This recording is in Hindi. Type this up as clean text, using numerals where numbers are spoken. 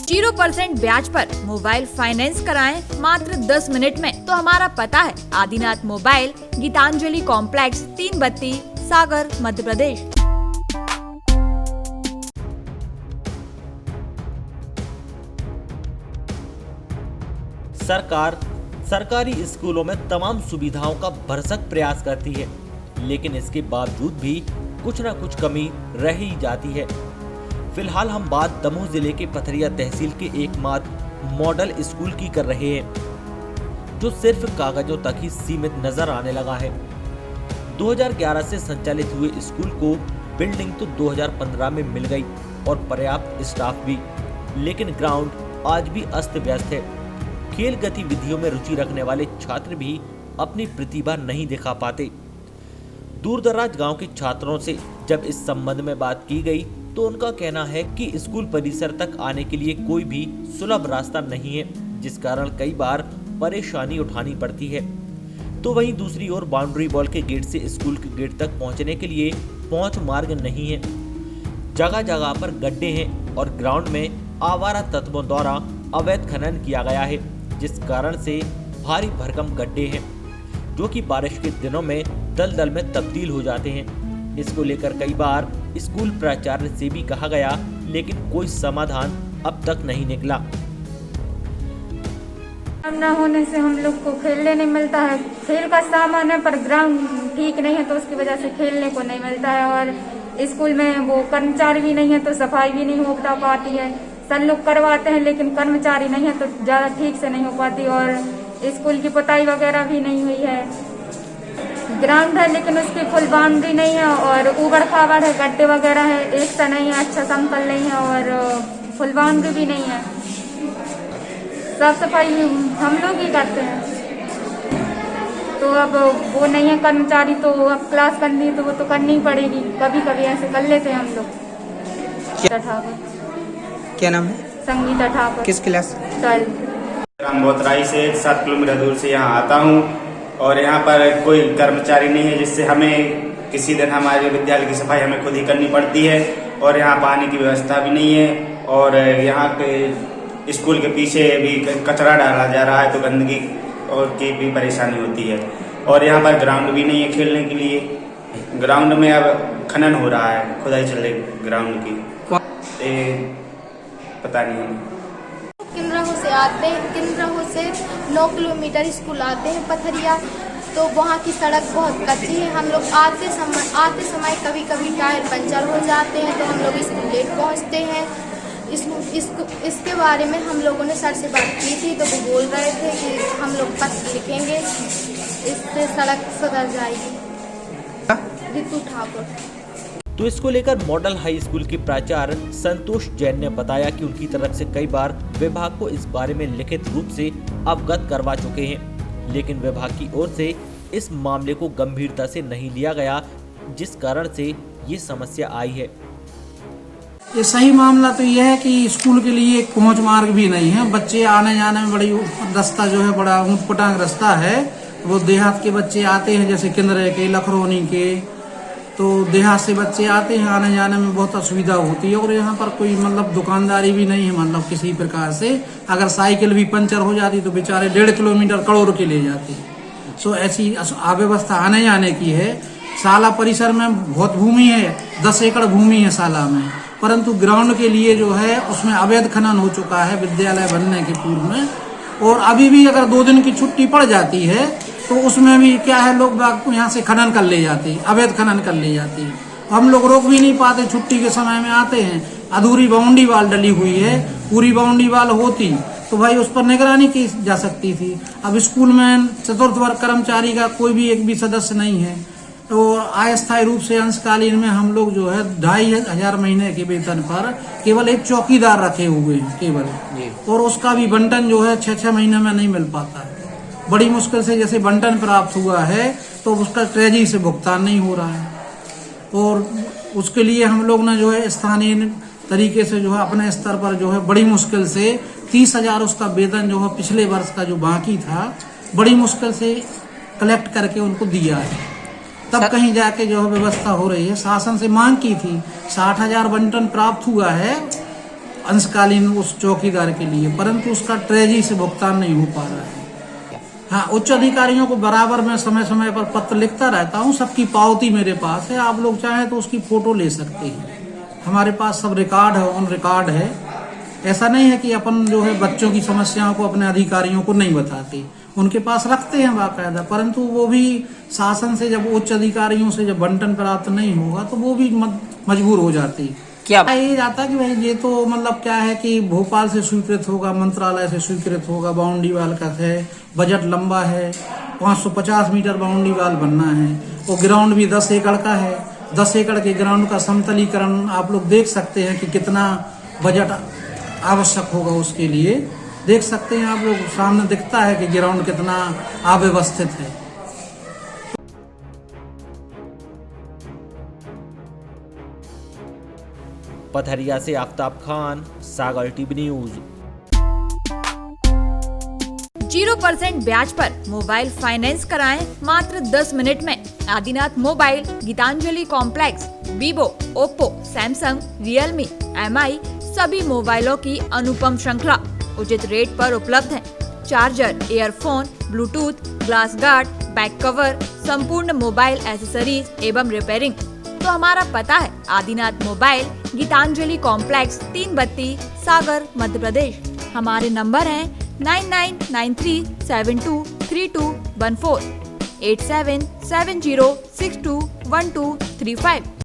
0% ब्याज पर मोबाइल फाइनेंस कराएं मात्र 10 मिनट में। तो हमारा पता है आदिनाथ मोबाइल, गीतांजलि कॉम्प्लेक्स, 3 बत्ती, सागर, मध्य प्रदेश। सरकार सरकारी स्कूलों में तमाम सुविधाओं का भरसक प्रयास करती है, लेकिन इसके बावजूद भी कुछ न कुछ कमी रह ही जाती है। फिलहाल हम बात दमोह जिले के पथरिया तहसील के एकमात्र मॉडल स्कूल की कर रहे हैं, जो सिर्फ कागजों तक ही सीमित नजर आने लगा है। 2011 से संचालित हुए स्कूल को बिल्डिंग तो 2015 में मिल गई और पर्याप्त स्टाफ भी, लेकिन ग्राउंड आज भी अस्त व्यस्त है। खेल गतिविधियों में रुचि रखने वाले छात्र भी अपनी प्रतिभा नहीं दिखा पाते। दूर दराज गांव के छात्रों से जब इस संबंध में बात की गई तो उनका कहना है कि स्कूल परिसर तक आने के लिए कोई भी सुलभ रास्ता नहीं है, जिस कारण कई बार परेशानी उठानी पड़ती है। तो वहीं दूसरी ओर बाउंड्री वॉल के गेट से स्कूल के गेट तक पहुंचने के लिए पहुंच मार्ग नहीं है। जगह जगह पर गड्ढे हैं और ग्राउंड में आवारा तत्वों द्वारा अवैध खनन किया गया है, जिस कारण से भारी भरकम गड्ढे हैं जो कि बारिश के दिनों में दलदल में तब्दील हो जाते हैं। इसको लेकर कई बार स्कूल प्राचार्य से भी कहा गया, लेकिन कोई समाधान अब तक नहीं निकला। न होने से हम लोग को खेलने नहीं मिलता है। खेल का सामान है पर ग्राउंड ठीक नहीं है, तो उसकी वजह से खेलने को नहीं मिलता है। और स्कूल में वो कर्मचारी भी नहीं है तो सफाई भी नहीं हो पाती है। सब लोग करवाते हैं लेकिन कर्मचारी नहीं है तो ज़्यादा ठीक से नहीं हो पाती। और स्कूल की पुताई वगैरह भी नहीं हुई है। ग्राउंड है लेकिन उसकी फुल बाउंड्री नहीं है और ऊबड़ खाबड़ है, गड्ढे वगैरह है, एक सा नहीं है, अच्छा समतल नहीं है और फुल बाउंड्री भी नहीं है। साफ सफाई हम लोग ही करते हैं, तो अब वो नहीं है कर्मचारी, तो अब क्लास करनी है तो वो तो करनी ही पड़ेगी। कभी कभी ऐसे कर लेते हैं हम लोग। क्या नाम है? संगीता ठाकुर। किस क्लास? 12। राम बोतराई से 7 किलोमीटर दूर से यहाँ आता हूँ और यहाँ पर कोई कर्मचारी नहीं है, जिससे हमें किसी दिन हमारे विद्यालय की सफाई हमें खुद ही करनी पड़ती है। और यहाँ पानी की व्यवस्था भी नहीं है और यहाँ पे स्कूल के पीछे भी कचरा डाला जा रहा है, तो गंदगी और की भी परेशानी होती है। और यहाँ पर ग्राउंड भी नहीं है खेलने के लिए। ग्राउंड में अब खनन हो रहा है, खुदाई चल रही ग्राउंड की, पता नहीं है। किन्नरों से आते हैं, किन्नरों से 9 किलोमीटर स्कूल आते हैं पथरिया, तो वहाँ की सड़क बहुत कच्ची है। हम लोग आते समय कभी कभी टायर पंचर हो जाते हैं, तो हम लोग स्कूल लेट पहुँचते हैं। इसके बारे में हम लोगों ने सर से बात की थी, तो वो बोल रहे थे कि हम लोग पत्र लिखेंगे, इससे सड़क सुधर जाएगी। रितु ठाकुर। तो इसको लेकर मॉडल हाई स्कूल के प्राचार्य संतोष जैन ने बताया कि उनकी तरफ से कई बार विभाग को इस बारे में लिखित रूप से अवगत करवा चुके हैं, लेकिन विभाग की ओर से इस मामले को गंभीरता से नहीं लिया गया, जिस कारण से ये समस्या आई है। ये सही मामला तो यह है कि स्कूल के लिए एक पहुंच मार्ग भी नहीं है। बच्चे आने जाने में बड़ी रास्ता जो है बड़ा ऊंटपटांग रास्ता है। वो देहात के बच्चे आते हैं, जैसे किन्नरे के, लखरौनी के, तो देहात से बच्चे आते हैं, आने जाने में बहुत असुविधा होती है। और यहाँ पर कोई मतलब दुकानदारी भी नहीं है, मतलब किसी प्रकार से अगर साइकिल भी पंचर हो जाती तो बेचारे 1.5 किलोमीटर करोड़ के ले जाते। सो ऐसी अव्यवस्था आने जाने की है। शाला परिसर में बहुत भूमि है, 10 एकड़ भूमि है शाला में, परंतु ग्राउंड के लिए जो है उसमें अवैध खनन हो चुका है विद्यालय बनने के पूर्व में। और अभी भी अगर 2 दिन की छुट्टी पड़ जाती है तो उसमें भी क्या है, लोग यहाँ से खनन कर ले जाते हैं, अवैध खनन कर ले जाते हैं। हम लोग रोक भी नहीं पाते, छुट्टी के समय में आते हैं। अधूरी बाउंड्री वाल डली हुई है, पूरी बाउंड्री वाल होती तो भाई उस पर निगरानी की जा सकती थी। अब स्कूल में चतुर्थ वर्ग कर्मचारी का कोई भी एक भी सदस्य नहीं है, तो अस्थायी रूप से अंशकालीन में हम लोग जो है 2500 महीने के वेतन पर केवल एक चौकीदार रखे हुए हैं केवल, और उसका भी बंटन जो है 6-6 महीने में नहीं मिल पाता है। बड़ी मुश्किल से जैसे बंटन प्राप्त हुआ है तो उसका ट्रेजरी से भुगतान नहीं हो रहा है। और उसके लिए हम लोग ने जो है स्थानीय तरीके से जो है अपने स्तर पर जो है बड़ी मुश्किल से 30,000 उसका वेतन जो है पिछले वर्ष का जो बाकी था बड़ी मुश्किल से कलेक्ट करके उनको दिया है। तब कहीं जाके जो है व्यवस्था हो रही है। शासन से मांग की थी, 60,000 बंटन प्राप्त हुआ है, अंशकालीन उस चौकीदार के लिए, परंतु उसका ट्रेजरी से भुगतान नहीं हो पा रहा है। हाँ, उच्च अधिकारियों को बराबर मैं समय समय पर पत्र लिखता रहता हूँ, सबकी पावती मेरे पास है, आप लोग चाहें तो उसकी फोटो ले सकते हैं, हमारे पास सब रिकॉर्ड है, ऑन रिकॉर्ड है। ऐसा नहीं है कि अपन जो है बच्चों की समस्याओं को अपने अधिकारियों को नहीं बताते, उनके पास रखते हैं बाकायदा, परंतु वो भी शासन से जब उच्च अधिकारियों से जब बंटन प्राप्त नहीं होगा तो वो भी मजबूर हो जाती। क्या ये जाता कि भाई ये तो मतलब क्या है कि भोपाल से स्वीकृत होगा, मंत्रालय से स्वीकृत होगा, बाउंड्री वाल का है, बजट लंबा है, 550 मीटर बाउंड्री वाल बनना है, वो ग्राउंड भी 10 एकड़ का है, 10 एकड़ के ग्राउंड का समतलीकरण आप लोग देख सकते हैं कि कितना बजट आवश्यक होगा, उसके लिए देख सकते हैं आप लोग, सामने दिखता है कि ग्राउंड कितना अव्यवस्थित है। पथरिया से आफ्ताब खान, सागर टीवी न्यूज। 0% ब्याज पर मोबाइल फाइनेंस कराएं मात्र 10 मिनट में। Adinath mobile, Gitanjali complex, Vivo, Oppo, Samsung, Realme, MI सभी मोबाइलों की अनुपम श्रृंखला उचित रेट पर उपलब्ध है। Charger, earphone, Bluetooth, glass guard, back cover, संपूर्ण मोबाइल एसेसरीज एवं रिपेयरिंग। तो हमारा पता है आदिनाथ मोबाइल, गीतांजलि कॉम्प्लेक्स, 3 बत्ती, सागर, मध्य प्रदेश। हमारे नंबर हैं 9993723214, 8770621235।